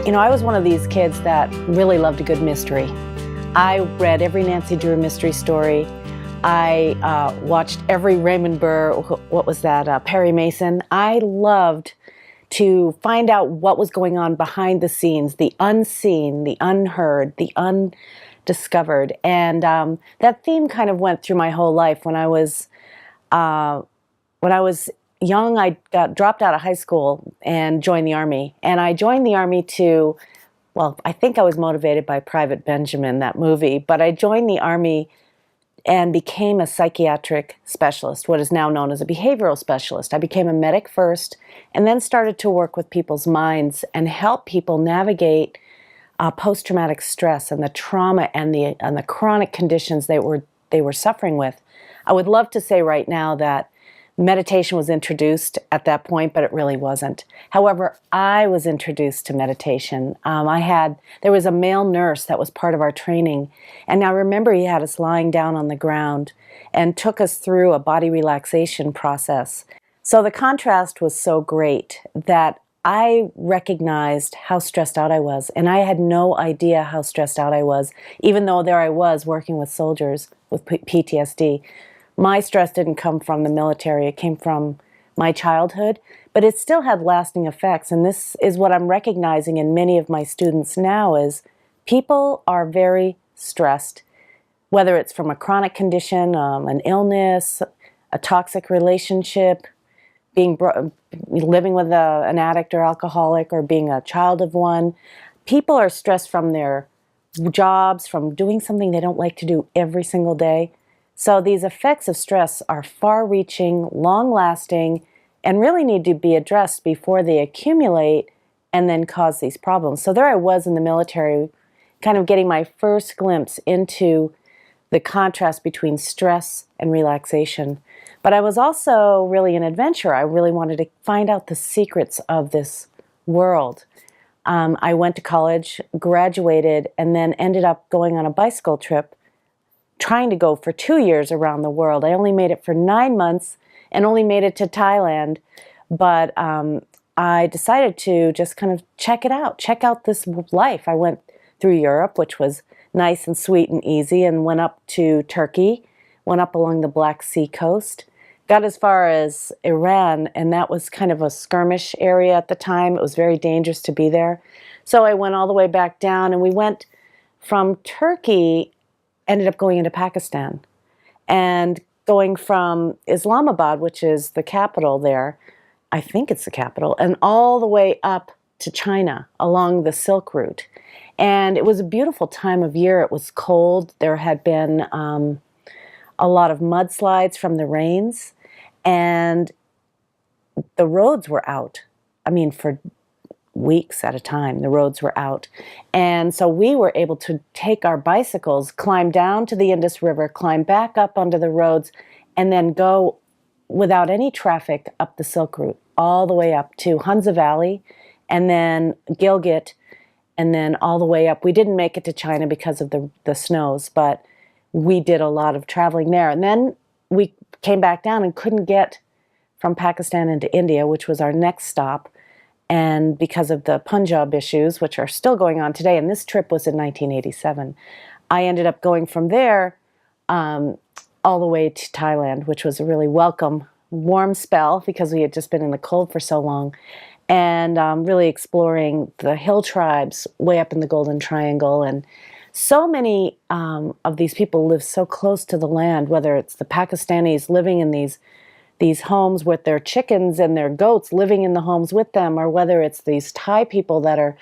You know, I was one of these kids that really loved a good mystery. I read every Nancy Drew mystery story. I watched every Raymond Burr, what was that, Perry Mason. I loved to find out what was going on behind the scenes, the unseen, the unheard, the undiscovered. And that theme kind of went through my whole life. When I was young, I got dropped out of high school and joined the Army. And I joined the Army to, well, I think I was motivated by Private Benjamin, that movie, but I joined the Army and became a psychiatric specialist, what is now known as a behavioral specialist. I became a medic first, and then started to work with people's minds and help people navigate post-traumatic stress and the trauma and the chronic conditions they were suffering with. I would love to say right now that meditation was introduced at that point, but it really wasn't. However, I was introduced to meditation. There was a male nurse that was part of our training, and I remember he had us lying down on the ground and took us through a body relaxation process. So the contrast was so great that I recognized how stressed out I was, and I had no idea how stressed out I was, even though there I was working with soldiers with PTSD. My stress didn't come from the military, it came from my childhood, but it still had lasting effects. And this is what I'm recognizing in many of my students now is people are very stressed, whether it's from a chronic condition, an illness, a toxic relationship, living with an addict or alcoholic, or being a child of one. People are stressed from their jobs, from doing something they don't like to do every single day. So these effects of stress are far-reaching, long-lasting, and really need to be addressed before they accumulate and then cause these problems. So there I was in the military, kind of getting my first glimpse into the contrast between stress and relaxation. But I was also really an adventurer. I really wanted to find out the secrets of this world. I went to college, graduated, and then ended up going on a bicycle trip, trying to go for 2 years around the world. I only made it for 9 months and only made it to Thailand, but I decided to just kind of check it out, check out this life. I went through Europe, which was nice and sweet and easy, and went up to Turkey, went up along the Black Sea coast, got as far as Iran, and that was kind of a skirmish area at the time. It was very dangerous to be there. So I went all the way back down, and we went from Turkey, ended up going into Pakistan, and going from Islamabad, which is the capital there, I think it's the capital, and all the way up to China along the Silk Route. And it was a beautiful time of year. It was cold. There had been a lot of mudslides from the rains, and the roads were out. I mean, for weeks at a time, the roads were out. And so we were able to take our bicycles, climb down to the Indus River, climb back up onto the roads, and then go without any traffic up the Silk Route, all the way up to Hunza Valley, and then Gilgit, and then all the way up. We didn't make it to China because of the snows, but we did a lot of traveling there. And then we came back down and couldn't get from Pakistan into India, which was our next stop. And because of the Punjab issues, which are still going on today, and this trip was in 1987, I ended up going from there all the way to Thailand, which was a really welcome, warm spell because we had just been in the cold for so long, and really exploring the hill tribes way up in the Golden Triangle. And so many of these people live so close to the land, whether it's the Pakistanis living in these homes with their chickens and their goats living in the homes with them, or whether it's these Thai people that are,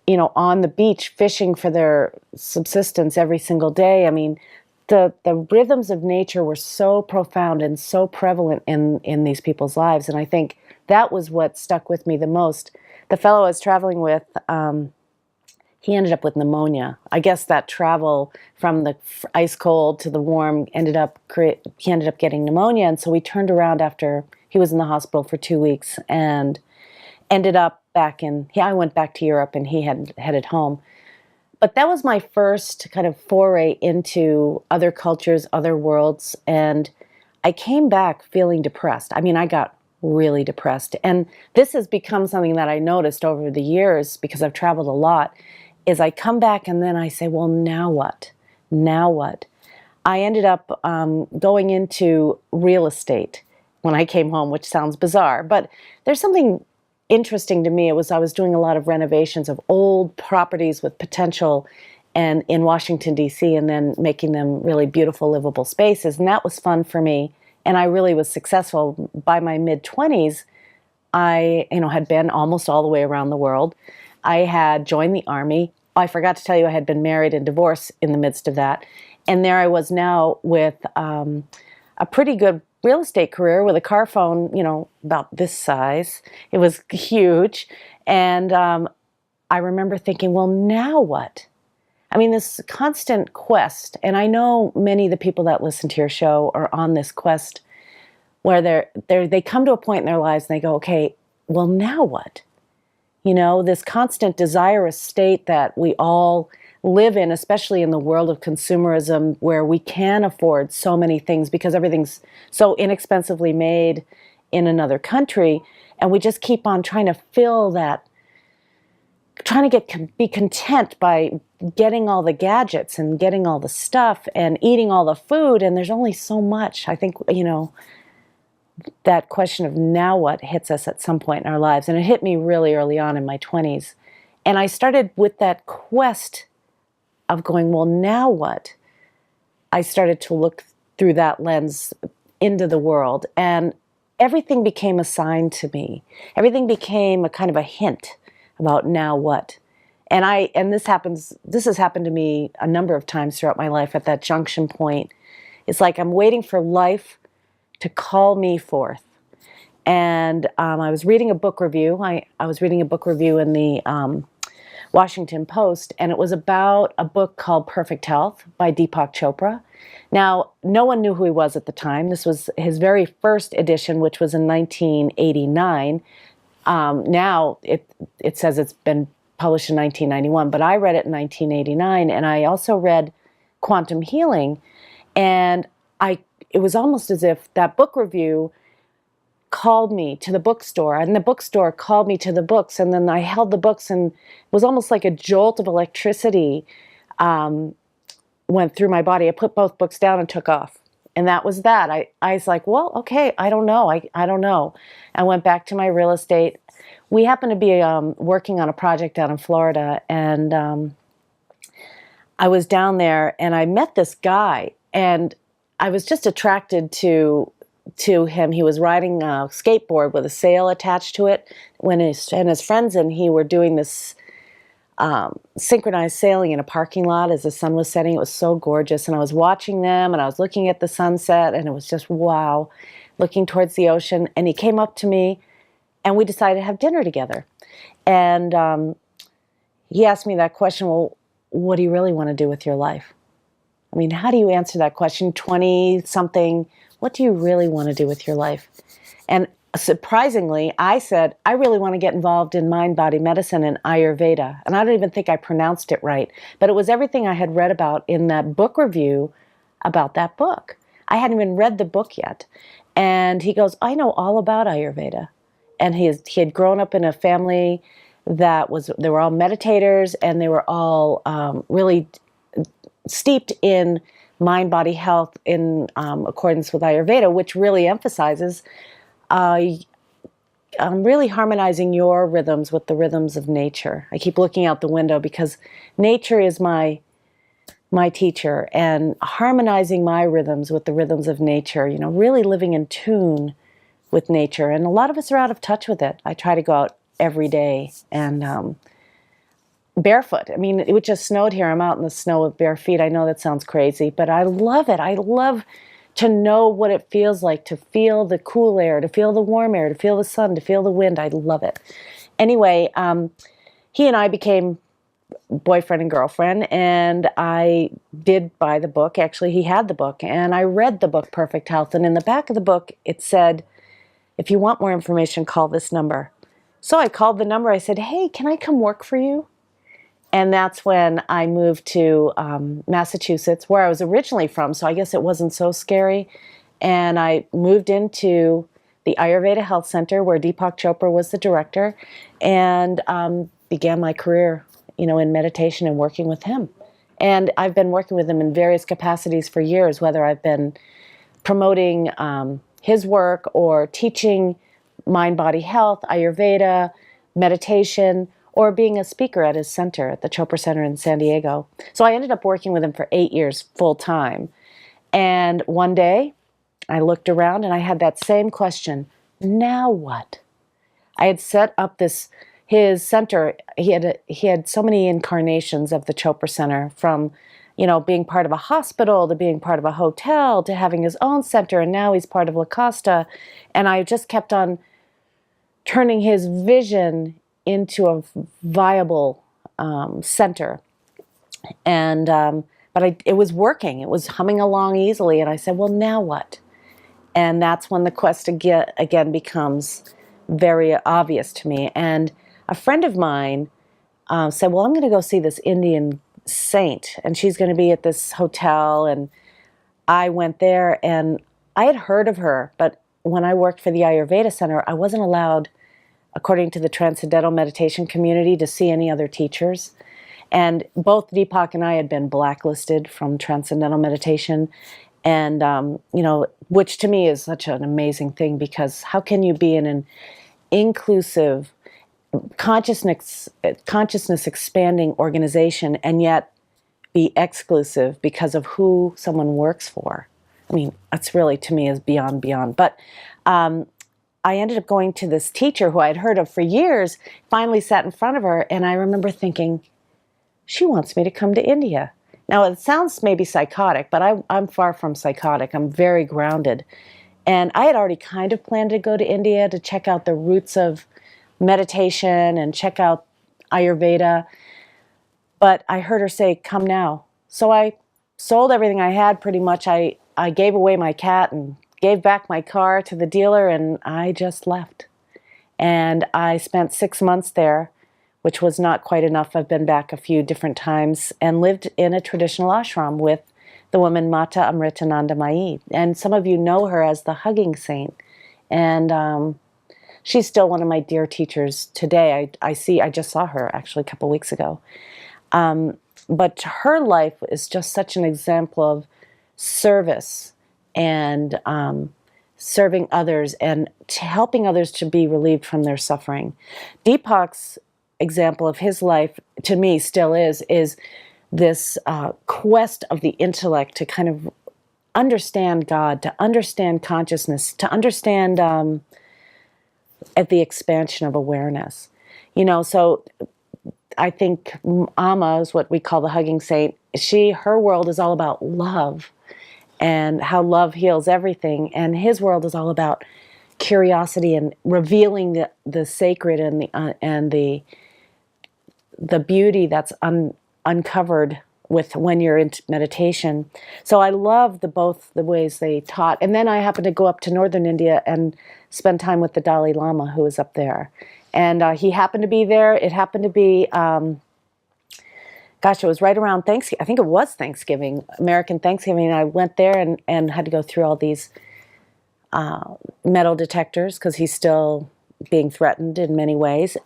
you know, on the beach fishing for their subsistence every single day. I mean, the rhythms of nature were so profound and so prevalent in these people's lives. And I think that was what stuck with me the most. The fellow I was traveling with, he ended up with pneumonia. I guess that travel from the ice cold to the warm he ended up getting pneumonia. And so we turned around after he was in the hospital for 2 weeks and ended up I went back to Europe and he had headed home. But that was my first kind of foray into other cultures, other worlds. And I came back feeling depressed. I mean, I got really depressed. And this has become something that I noticed over the years because I've traveled a lot, is I come back and then I say, well, now what? Now what? I ended up going into real estate when I came home, which sounds bizarre, but there's something interesting to me. I was doing a lot of renovations of old properties with potential and in Washington, D.C., and then making them really beautiful, livable spaces. And that was fun for me. And I really was successful. By my mid-20s, I had been almost all the way around the world. I had joined the Army. I forgot to tell you I had been married and divorced in the midst of that. And there I was now with a pretty good real estate career with a car phone, about this size. It was huge. And I remember thinking, well, now what? I mean, this constant quest, and I know many of the people that listen to your show are on this quest where they come to a point in their lives and they go, okay, well, now what? This constant desirous state that we all live in, especially in the world of consumerism, where we can afford so many things because everything's so inexpensively made in another country, and we just keep on trying to fill that, trying to be content by getting all the gadgets and getting all the stuff and eating all the food, and there's only so much. I think, that question of now what hits us at some point in our lives, and it hit me really early on in my 20s. And I started with that quest of going, well, now what? I started to look through that lens into the world, and everything became a sign to me. Everything became a kind of a hint about now what. And this has happened to me a number of times throughout my life at that junction point. It's like I'm waiting for life to call me forth. And I was reading a book review. I was reading a book review in the Washington Post, and it was about a book called Perfect Health by Deepak Chopra. Now, no one knew who he was at the time. This was his very first edition, which was in 1989. Now it says it's been published in 1991, but I read it in 1989, and I also read Quantum Healing, and it was almost as if that book review called me to the bookstore, and the bookstore called me to the books, and then I held the books, and it was almost like a jolt of electricity went through my body. I put both books down and took off. And that was that. I was like, well, okay, I don't know. I don't know. I went back to my real estate. We happened to be working on a project down in Florida, and I was down there, and I met this guy, and I was just attracted to him. He was riding a skateboard with a sail attached to it when his friends and he were doing this synchronized sailing in a parking lot as the sun was setting. It was so gorgeous, and I was watching them, and I was looking at the sunset, and it was just wow, looking towards the ocean. And he came up to me, and we decided to have dinner together. And he asked me that question, well, what do you really want to do with your life? I mean, how do you answer that question? 20-something, what do you really want to do with your life? And surprisingly, I said, I really want to get involved in mind-body medicine and Ayurveda. And I don't even think I pronounced it right. But it was everything I had read about in that book review about that book. I hadn't even read the book yet. And he goes, I know all about Ayurveda. And he had grown up in a family they were all meditators, and they were all really steeped in mind-body health in accordance with Ayurveda, which really emphasizes really harmonizing your rhythms with the rhythms of nature. I keep looking out the window because nature is my teacher, and harmonizing my rhythms with the rhythms of nature, really living in tune with nature. And a lot of us are out of touch with it. I try to go out every day and barefoot. I mean, it just snowed here. I'm out in the snow with bare feet. I know that sounds crazy, but I love it. I love to know what it feels like, to feel the cool air, to feel the warm air, to feel the sun, to feel the wind. I love it. Anyway, he and I became boyfriend and girlfriend, and I did buy the book. Actually, he had the book, and I read the book, Perfect Health. And in the back of the book, it said, if you want more information, call this number. So I called the number. I said, hey, can I come work for you? And that's when I moved to Massachusetts, where I was originally from, so I guess it wasn't so scary. And I moved into the Ayurveda Health Center, where Deepak Chopra was the director, and began my career, in meditation and working with him. And I've been working with him in various capacities for years, whether I've been promoting his work or teaching mind-body health, Ayurveda, meditation, or being a speaker at his center, at the Chopra Center in San Diego. So I ended up working with him for 8 years full time. And one day, I looked around and I had that same question. Now what? I had set up his center. He had so many incarnations of the Chopra Center, from being part of a hospital to being part of a hotel to having his own center, and now he's part of La Costa. And I just kept on turning his vision into a viable center. And but it was working. It was humming along easily. And I said, well, now what? And that's when the quest again becomes very obvious to me. And a friend of mine said, well, I'm going to go see this Indian saint, and she's going to be at this hotel. And I went there, and I had heard of her, but when I worked for the Ayurveda Center, I wasn't allowed, according to the Transcendental Meditation community, to see any other teachers. And both Deepak and I had been blacklisted from Transcendental Meditation. And, which to me is such an amazing thing, because how can you be in an inclusive, consciousness expanding organization and yet be exclusive because of who someone works for? I mean, that's really, to me, is beyond. But I ended up going to this teacher who I had heard of for years, finally sat in front of her, and I remember thinking, she wants me to come to India. Now, it sounds maybe psychotic, but I'm far from psychotic. I'm very grounded. And I had already kind of planned to go to India to check out the roots of meditation and check out Ayurveda. But I heard her say, come now. So I sold everything I had pretty much. I gave away my cat and gave back my car to the dealer, and I just left. And I spent 6 months there, which was not quite enough. I've been back a few different times, and lived in a traditional ashram with the woman Mata Amritananda Mai. And some of you know her as the Hugging Saint. And she's still one of my dear teachers today. I just saw her actually a couple of weeks ago. But her life is just such an example of service and serving others and helping others to be relieved from their suffering. Deepak's example of his life, to me, still is this quest of the intellect to kind of understand God, to understand consciousness, to understand at the expansion of awareness. So I think Amma is what we call the Hugging Saint. Her world is all about love and how love heals everything. And his world is all about curiosity and revealing the sacred and the beauty that's uncovered when you're in meditation. So I love both the ways they taught. And then I happened to go up to northern India and spend time with the Dalai Lama, who was up there. And he happened to be there. It happened to be, it was right around Thanksgiving. I think it was Thanksgiving, American Thanksgiving. And I went there and had to go through all these metal detectors, because he's still being threatened in many ways.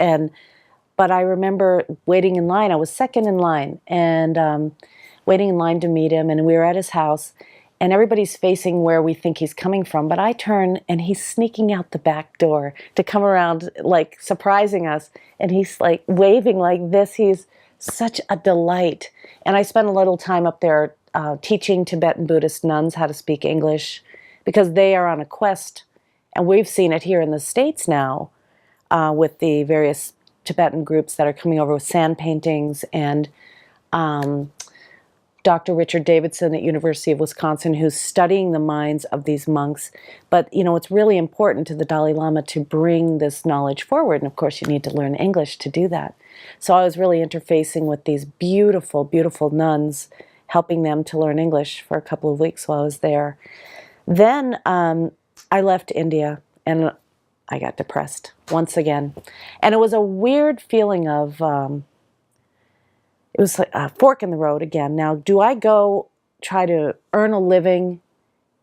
But I remember waiting in line. I was second in line, and waiting in line to meet him. And we were at his house, and everybody's facing where we think he's coming from. But I turn, and he's sneaking out the back door to come around, like surprising us. And he's like waving like this. He's such a delight. And I spent a little time up there teaching Tibetan Buddhist nuns how to speak English, because they are on a quest. And we've seen it here in the States now with the various Tibetan groups that are coming over with sand paintings, and Dr. Richard Davidson at University of Wisconsin, who's studying the minds of these monks. But, it's really important to the Dalai Lama to bring this knowledge forward. And of course, you need to learn English to do that. So I was really interfacing with these beautiful, beautiful nuns, helping them to learn English for a couple of weeks while I was there. Then I left India, and I got depressed once again. And it was a weird feeling of, it was like a fork in the road again. Now, do I go try to earn a living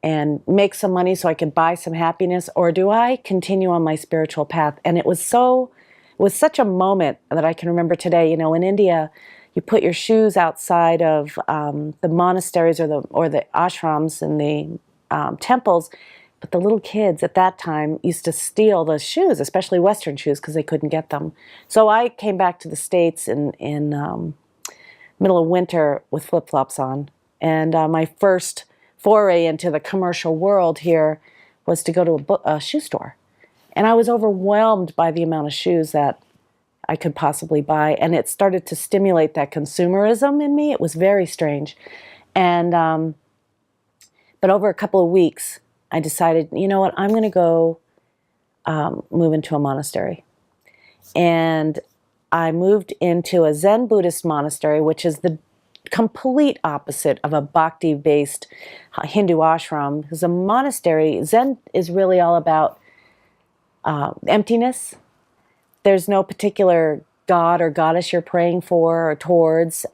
and make some money so I could buy some happiness, or do I continue on my spiritual path? And it was such a moment that I can remember today. You know, in India, you put your shoes outside of the monasteries or the ashrams and the temples, but the little kids at that time used to steal those shoes, especially Western shoes, because they couldn't get them. So I came back to the States in middle of winter with flip-flops on, and my first foray into the commercial world here was to go to a shoe store. And I was overwhelmed by the amount of shoes that I could possibly buy, and it started to stimulate that consumerism in me. It was very strange. And but over a couple of weeks, I decided, you know what, I'm going to go move into a monastery. And I moved into a Zen Buddhist monastery, which is the complete opposite of a bhakti-based Hindu ashram. Because a monastery, Zen is really all about emptiness. There's no particular god or goddess you're praying for or towards.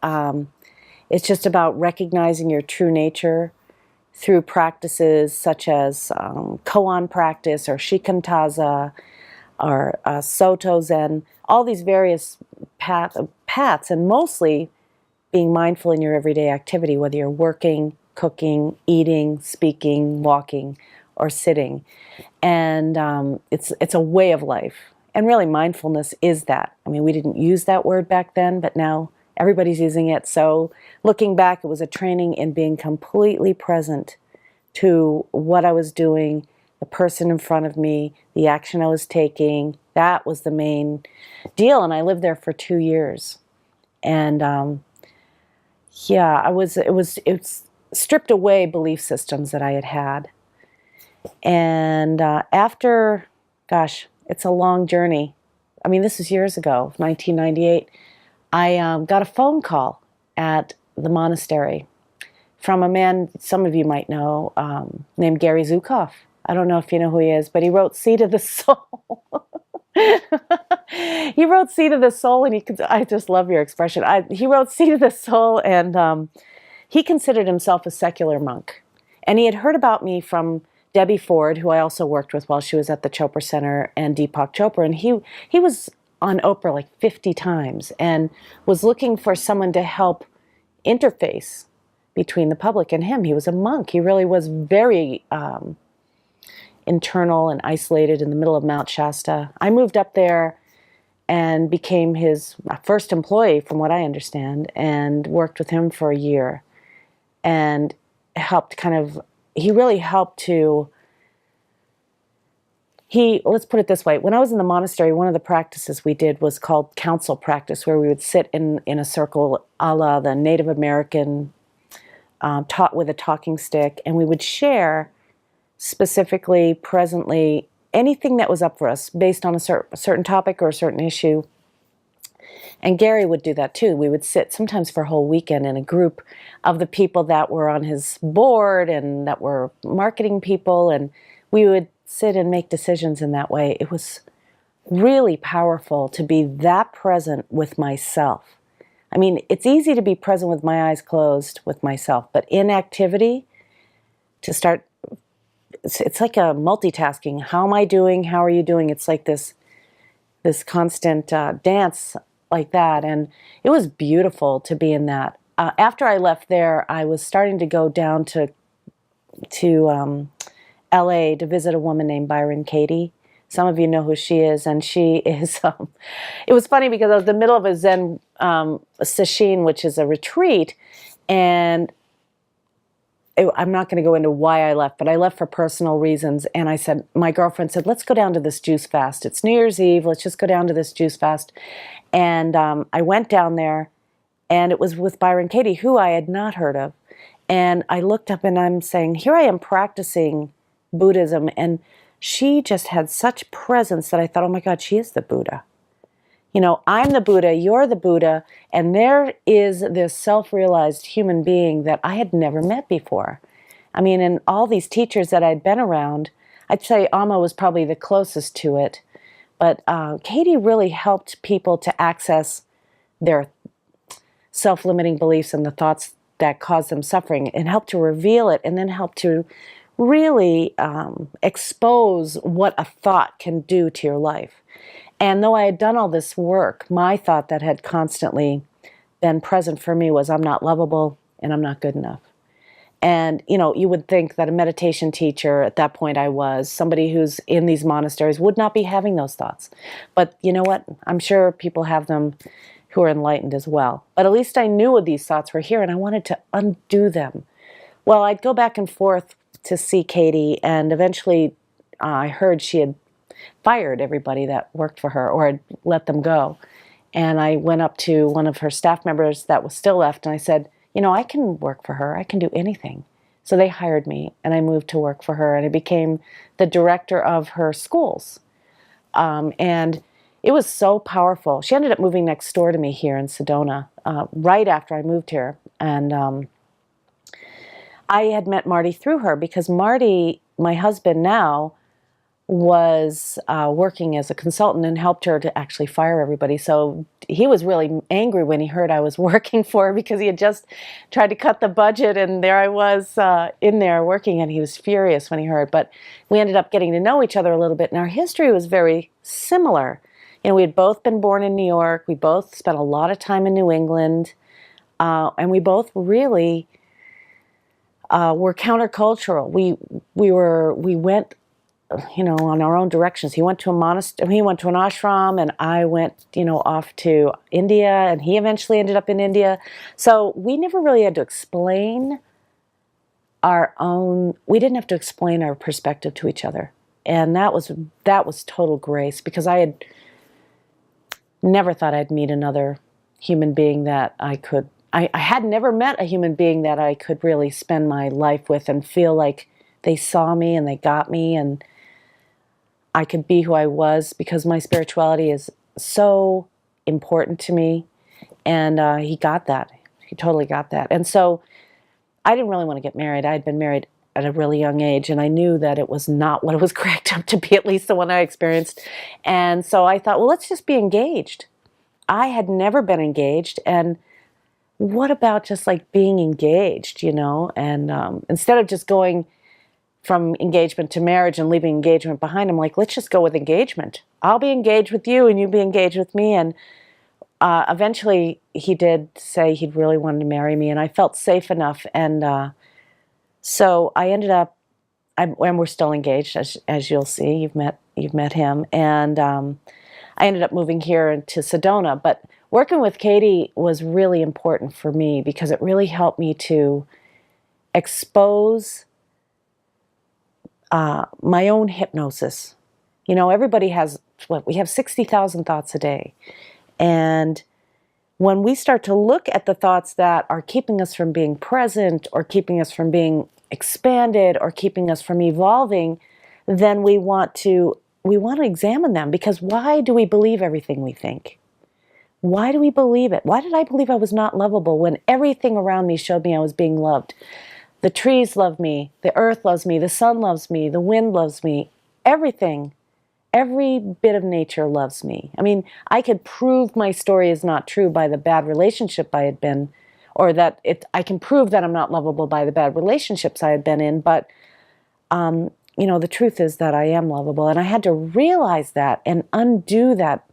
It's just about recognizing your true nature through practices such as koan practice or shikantaza or Soto Zen, all these various paths, and mostly being mindful in your everyday activity, whether you're working, cooking, eating, speaking, walking, or sitting. And it's a way of life. And really, mindfulness is that. I mean, we didn't use that word back then, but now everybody's using it. So looking back, it was a training in being completely present to what I was doing, the person in front of me, the action I was taking. That was the main deal. And I lived there for 2 years. And it stripped away belief systems that I had had. And after, gosh, it's a long journey. I mean, this is years ago, 1998. I got a phone call at the monastery from a man some of you might know named Gary Zukav. I don't know if you know who he is, but he wrote Seed of the Soul. He wrote Seed of the Soul, and I just love your expression. He wrote Seed of the Soul, and he considered himself a secular monk. And he had heard about me from Debbie Ford, who I also worked with while she was at the Chopra Center, and Deepak Chopra. And he was on Oprah like 50 times and was looking for someone to help interface between the public and him. He was a monk. He really was very internal and isolated in the middle of Mount Shasta. I moved up there and became his first employee, from what I understand, and worked with him for a year. And he really helped to, let's put it this way. When I was in the monastery, one of the practices we did was called council practice, where we would sit in a circle a la the Native American, taught with a talking stick, and we would share specifically, presently, anything that was up for us based on a certain topic or a certain issue. And Gary would do that too. We would sit sometimes for a whole weekend in a group of the people that were on his board and that were marketing people, and we would sit and make decisions in that way. It was really powerful to be that present with myself. I mean, it's easy to be present with my eyes closed with myself, but in activity, to start, it's like a multitasking. How am I doing? How are you doing? It's like this constant dance like that, and it was beautiful to be in that. After I left there, I was starting to go down to LA to visit a woman named Byron Katie. Some of you know who she is, and she is, it was funny because I was in the middle of a Zen sesshin, which is a retreat, and I'm not going to go into why I left, but I left for personal reasons, and my girlfriend said, let's go down to this juice fast. It's New Year's Eve, let's just go down to this juice fast. And I went down there, and it was with Byron Katie, who I had not heard of. And I looked up and I'm saying, here I am practicing Buddhism, and she just had such presence that I thought, oh my God, she is the Buddha. You know, I'm the Buddha, you're the Buddha, and there is this self-realized human being that I had never met before. I mean, and all these teachers that I'd been around, I'd say Amma was probably the closest to it, but Katie really helped people to access their self-limiting beliefs and the thoughts that cause them suffering, and helped to reveal it, and then helped to really expose what a thought can do to your life. And though I had done all this work, my thought that had constantly been present for me was, I'm not lovable and I'm not good enough. And, you know, you would think that a meditation teacher, at that point I was, somebody who's in these monasteries would not be having those thoughts. But you know what? I'm sure people have them who are enlightened as well. But at least I knew these thoughts were here and I wanted to undo them. Well, I'd go back and forth to see Katie, and eventually I heard she had fired everybody that worked for her or had let them go. And I went up to one of her staff members that was still left and I said, you know, I can work for her. I can do anything. So they hired me and I moved to work for her and I became the director of her schools. And it was so powerful. She ended up moving next door to me here in Sedona right after I moved here. And I had met Marty through her because Marty, my husband now, was working as a consultant and helped her to actually fire everybody. So he was really angry when he heard I was working for her because he had just tried to cut the budget and there I was in there working, and he was furious when he heard. But we ended up getting to know each other a little bit and our history was very similar. You know, we had both been born in New York. We both spent a lot of time in New England. And we both really were countercultural. We went, you know, on our own directions. He went to a monastery, he went to an ashram, and I went, you know, off to India, and he eventually ended up in India. So we never really had to explain we didn't have to explain our perspective to each other. And that was total grace, because I had never thought I'd meet another human being that I had never met a human being that I could really spend my life with and feel like they saw me and they got me and I could be who I was, because my spirituality is so important to me. And he got that. He totally got that. And so I didn't really want to get married. I had been married at a really young age, and I knew that it was not what it was cracked up to be, at least the one I experienced. And so I thought, well, let's just be engaged. I had never been engaged, and what about just like being engaged, you know? And instead of just going from engagement to marriage and leaving engagement behind, I'm like, let's just go with engagement. I'll be engaged with you and you be engaged with me. And eventually he did say he'd really wanted to marry me, and I felt safe enough. And so I ended up, and we're still engaged, as you'll see. You've met him. And I ended up moving here to Sedona. But working with Katie was really important for me because it really helped me to expose my own hypnosis. You know, everybody has, we have 60,000 thoughts a day. And when we start to look at the thoughts that are keeping us from being present or keeping us from being expanded or keeping us from evolving, then we want to examine them, because why do we believe everything we think? Why do we believe it? Why did I believe I was not lovable when everything around me showed me I was being loved? The trees love me, the earth loves me, the sun loves me, the wind loves me, everything, every bit of nature loves me. I mean, I could prove my story is not true by the bad relationship I had been, or that I can prove that I'm not lovable by the bad relationships I had been in, but you know, the truth is that I am lovable, and I had to realize that and undo that.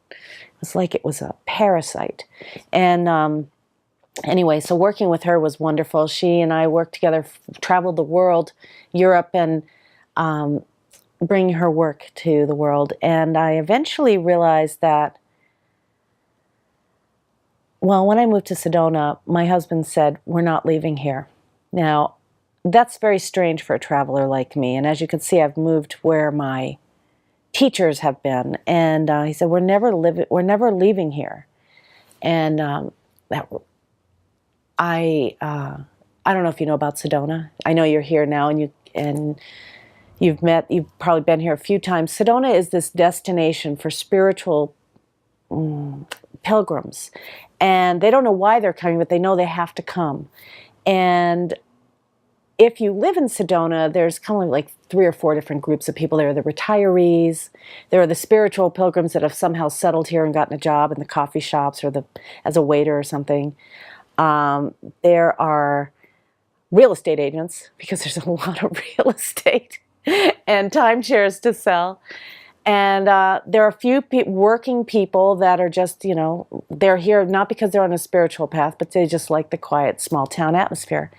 It's like it was a parasite. And anyway, so working with her was wonderful. She and I worked together, traveled the world, Europe, and bringing her work to the world. And I eventually realized that, well, when I moved to Sedona, my husband said, we're not leaving here. Now, that's very strange for a traveler like me. And as you can see, I've moved where my teachers have been. And he said, we're never leaving here. And I don't know if you know about Sedona. I know you're here now, and you've probably been here a few times. Sedona is this destination for spiritual pilgrims, and they don't know why they're coming, but they know they have to come. And if you live in Sedona, there's kind of like 3 or 4 different groups of people. There are the retirees, there are the spiritual pilgrims that have somehow settled here and gotten a job in the coffee shops or as a waiter or something. There are real estate agents, because there's a lot of real estate and timeshares to sell. And there are a few working people that are just, they're here not because they're on a spiritual path, but they just like the quiet, small town atmosphere.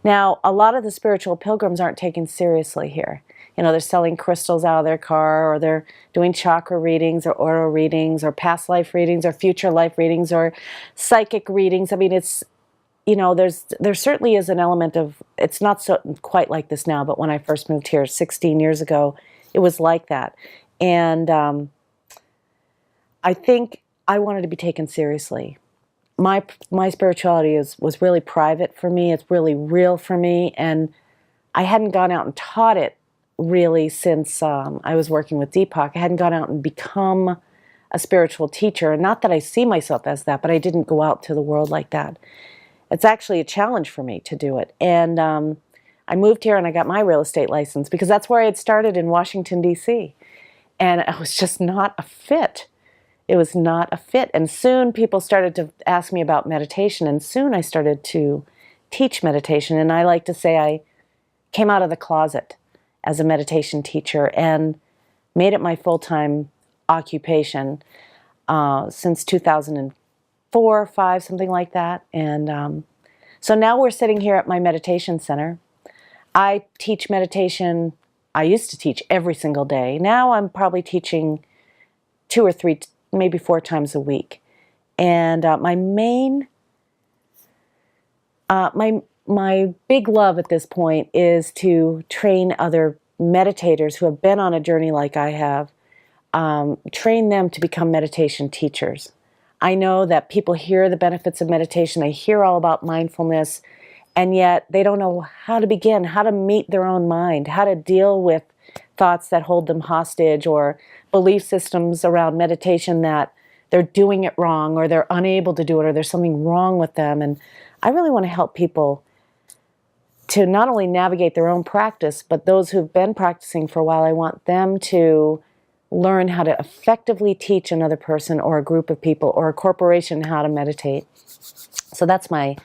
Now, a lot of the spiritual pilgrims aren't taken seriously here. They're selling crystals out of their car, or they're doing chakra readings, or aura readings, or past life readings, or future life readings, or psychic readings. I mean, it's, there certainly is an element of, it's not so quite like this now, but when I first moved here 16 years ago, it was like that. And I think I wanted to be taken seriously. My spirituality was really private for me. It's really real for me. And I hadn't gone out and taught it really since I was working with Deepak. I hadn't gone out and become a spiritual teacher. And not that I see myself as that, but I didn't go out to the world like that. It's actually a challenge for me to do it. And I moved here and I got my real estate license because that's where I had started in Washington, D.C. And it was just not a fit. It was not a fit. And soon people started to ask me about meditation. And soon I started to teach meditation. And I like to say I came out of the closet as a meditation teacher and made it my full-time occupation since 2004 or 5, something like that. And so now we're sitting here at my meditation center. I teach meditation. I used to teach every single day. Now I'm probably teaching 2 or 3, maybe 4 times a week. And my big love at this point is to train other meditators who have been on a journey like I have, train them to become meditation teachers. I know that people hear the benefits of meditation, they hear all about mindfulness, and yet they don't know how to begin, how to meet their own mind, how to deal with thoughts that hold them hostage, or belief systems around meditation that they're doing it wrong, or they're unable to do it, or there's something wrong with them. And I really want to help people to not only navigate their own practice, but those who've been practicing for a while. I want them to learn how to effectively teach another person or a group of people or a corporation how to meditate. So that's my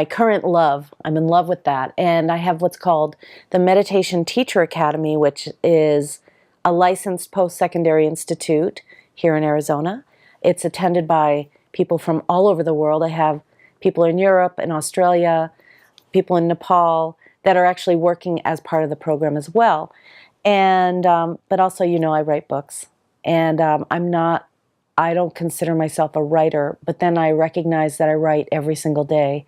current love. I'm in love with that. And I have what's called the Meditation Teacher Academy, which is a licensed post-secondary institute here in Arizona. It's attended by people from all over the world. I have people in Europe and Australia, people in Nepal that are actually working as part of the program as well. And but also, I write books. And I don't consider myself a writer, but then I recognize that I write every single day.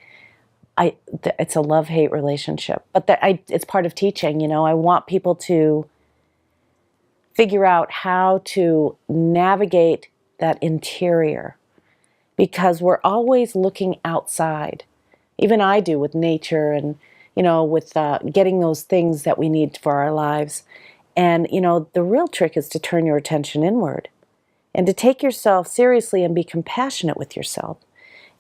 It's a love-hate relationship, but it's part of teaching. I want people to figure out how to navigate that interior, because we're always looking outside. Even I do with nature and, with getting those things that we need for our lives. And, the real trick is to turn your attention inward and to take yourself seriously and be compassionate with yourself.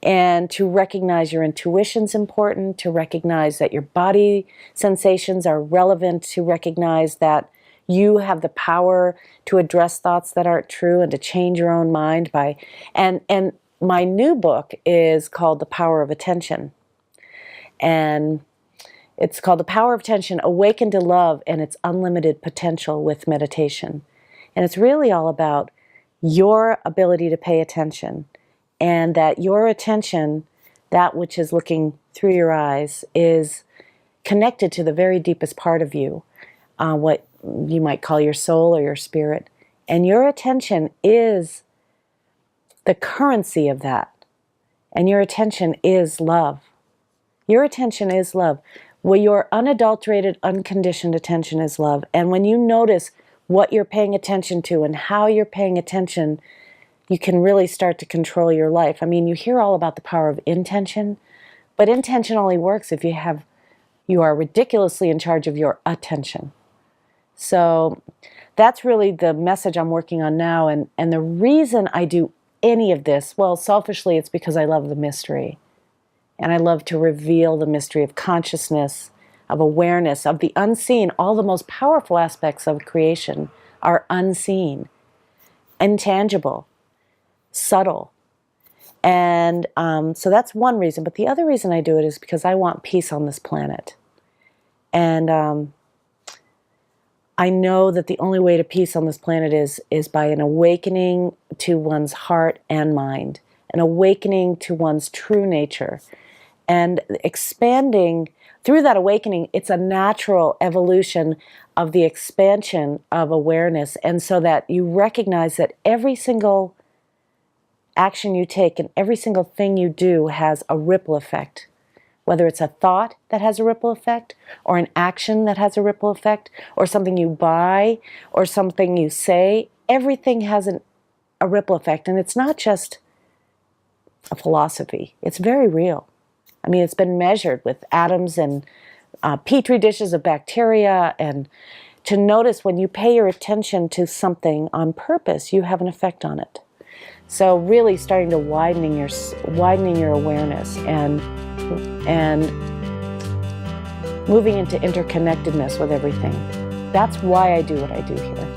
And to recognize your intuition's important, to recognize that your body sensations are relevant, to recognize that you have the power to address thoughts that aren't true and to change your own mind by, and my new book is called The Power of Attention. And it's called The Power of Attention, Awaken to Love and Its Unlimited Potential with Meditation. And it's really all about your ability to pay attention, and that your attention, that which is looking through your eyes, is connected to the very deepest part of you, what you might call your soul or your spirit. And your attention is the currency of that. And your attention is love. Your attention is love. Well, your unadulterated, unconditioned attention is love. And when you notice what you're paying attention to and how you're paying attention, you can really start to control your life. I mean, you hear all about the power of intention, but intention only works if you are ridiculously in charge of your attention. So that's really the message I'm working on now. And the reason I do any of this, well, selfishly, it's because I love the mystery. And I love to reveal the mystery of consciousness, of awareness, of the unseen. All the most powerful aspects of creation are unseen, intangible, subtle. And so that's one reason. But the other reason I do it is because I want peace on this planet. And I know that the only way to peace on this planet is by an awakening to one's heart and mind, an awakening to one's true nature, and expanding through that awakening. It's a natural evolution of the expansion of awareness, and so that you recognize that every single action you take and every single thing you do has a ripple effect. Whether it's a thought that has a ripple effect, or an action that has a ripple effect, or something you buy, or something you say, everything has a ripple effect. And it's not just a philosophy. It's very real. I mean, it's been measured with atoms and petri dishes of bacteria, and to notice when you pay your attention to something on purpose, you have an effect on it. So really starting to widening your awareness and moving into interconnectedness with everything. That's why I do what I do here.